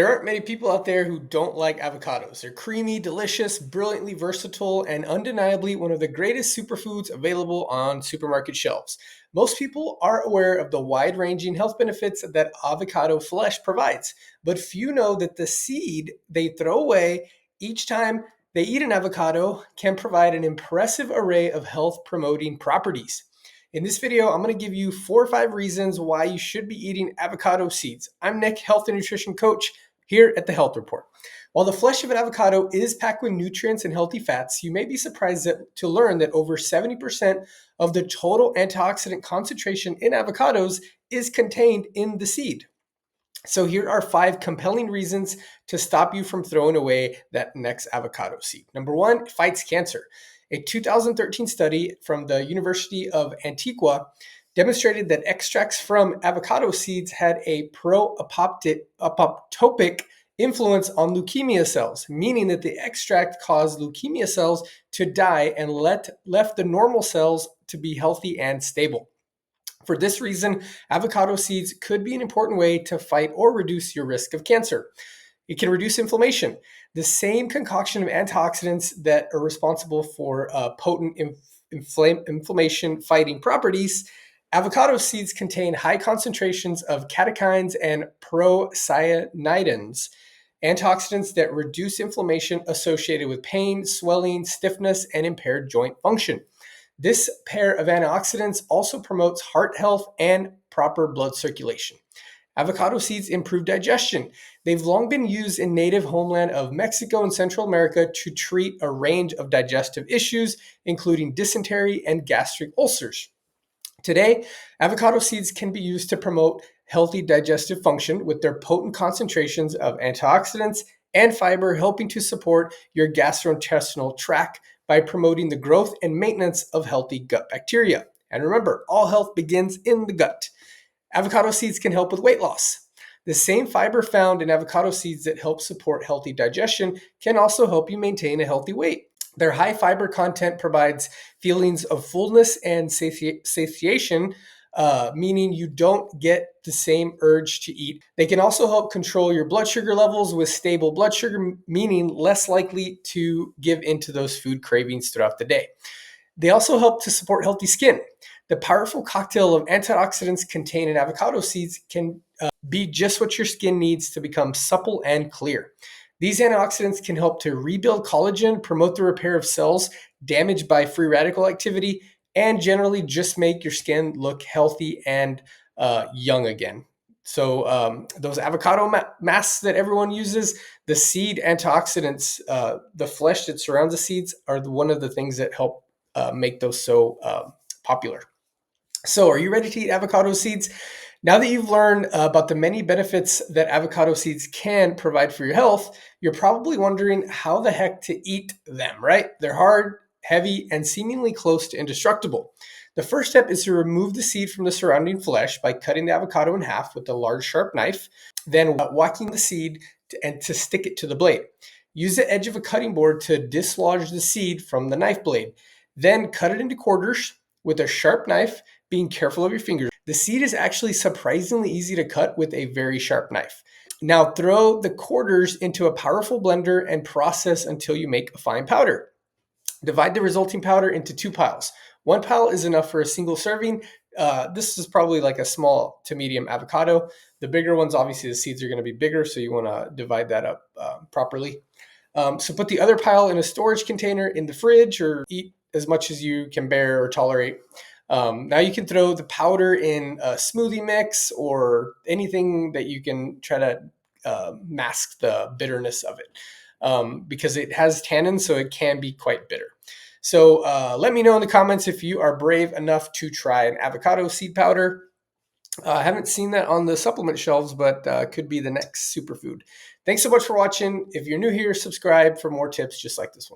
There aren't many people out there who don't like avocados. They're creamy, delicious, brilliantly versatile, and undeniably one of the greatest superfoods available on supermarket shelves. Most people are aware of the wide ranging health benefits that avocado flesh provides, but few know that the seed they throw away each time they eat an avocado can provide an impressive array of health promoting properties. In this video, I'm going to give you 4 or 5 reasons why you should be eating avocado seeds. I'm Nick, health and nutrition coach here at the Health Report. While the flesh of an avocado is packed with nutrients and healthy fats, you may be surprised to learn that over 70% of the total antioxidant concentration in avocados is contained in the seed. So here are 5 compelling reasons to stop you from throwing away that next avocado seed. Number 1, it fights cancer. A 2013 study from the University of Antigua demonstrated that extracts from avocado seeds had a pro-apoptotic influence on leukemia cells, meaning that the extract caused leukemia cells to die and left the normal cells to be healthy and stable. For this reason, avocado seeds could be an important way to fight or reduce your risk of cancer. It can reduce inflammation. The same concoction of antioxidants that are responsible for potent inflammation fighting properties, avocado seeds contain high concentrations of catechins and procyanidins, antioxidants that reduce inflammation associated with pain, swelling, stiffness, and impaired joint function. This pair of antioxidants also promotes heart health and proper blood circulation. Avocado seeds improve digestion. They've long been used in native homeland of Mexico and Central America to treat a range of digestive issues, including dysentery and gastric ulcers. Today, avocado seeds can be used to promote healthy digestive function with their potent concentrations of antioxidants and fiber, helping to support your gastrointestinal tract by promoting the growth and maintenance of healthy gut bacteria. And remember, all health begins in the gut. Avocado seeds can help with weight loss. The same fiber found in avocado seeds that help support healthy digestion can also help you maintain a healthy weight. Their high fiber content provides feelings of fullness and satiation, meaning you don't get the same urge to eat. They can also help control your blood sugar levels with stable blood sugar, meaning less likely to give into those food cravings throughout the day. They also help to support healthy skin. The powerful cocktail of antioxidants contained in avocado seeds can be just what your skin needs to become supple and clear. These antioxidants can help to rebuild collagen, promote the repair of cells damaged by free radical activity, and generally just make your skin look healthy and young again. So those avocado masks that everyone uses, the seed antioxidants, the flesh that surrounds the seeds are one of the things that help make those so popular. So are you ready to eat avocado seeds? Now that you've learned about the many benefits that avocado seeds can provide for your health, you're probably wondering how the heck to eat them, right? They're hard, heavy, and seemingly close to indestructible. The first step is to remove the seed from the surrounding flesh by cutting the avocado in half with a large sharp knife, then walking the seed to stick it to the blade. Use the edge of a cutting board to dislodge the seed from the knife blade. Then cut it into quarters with a sharp knife, being careful of your fingers. The seed is actually surprisingly easy to cut with a very sharp knife. Now throw the quarters into a powerful blender and process until you make a fine powder. Divide the resulting powder into 2 piles. 1 pile is enough for a single serving. This is probably like a small to medium avocado. The bigger ones, obviously the seeds are going to be bigger, so you want to divide that up properly. So put the other pile in a storage container in the fridge, or eat as much as you can bear or tolerate. Now you can throw the powder in a smoothie mix or anything that you can try to mask the bitterness of it, because it has tannins, so it can be quite bitter. So let me know in the comments if you are brave enough to try an avocado seed powder. I haven't seen that on the supplement shelves, but could be the next superfood. Thanks so much for watching. If you're new here, subscribe for more tips just like this one.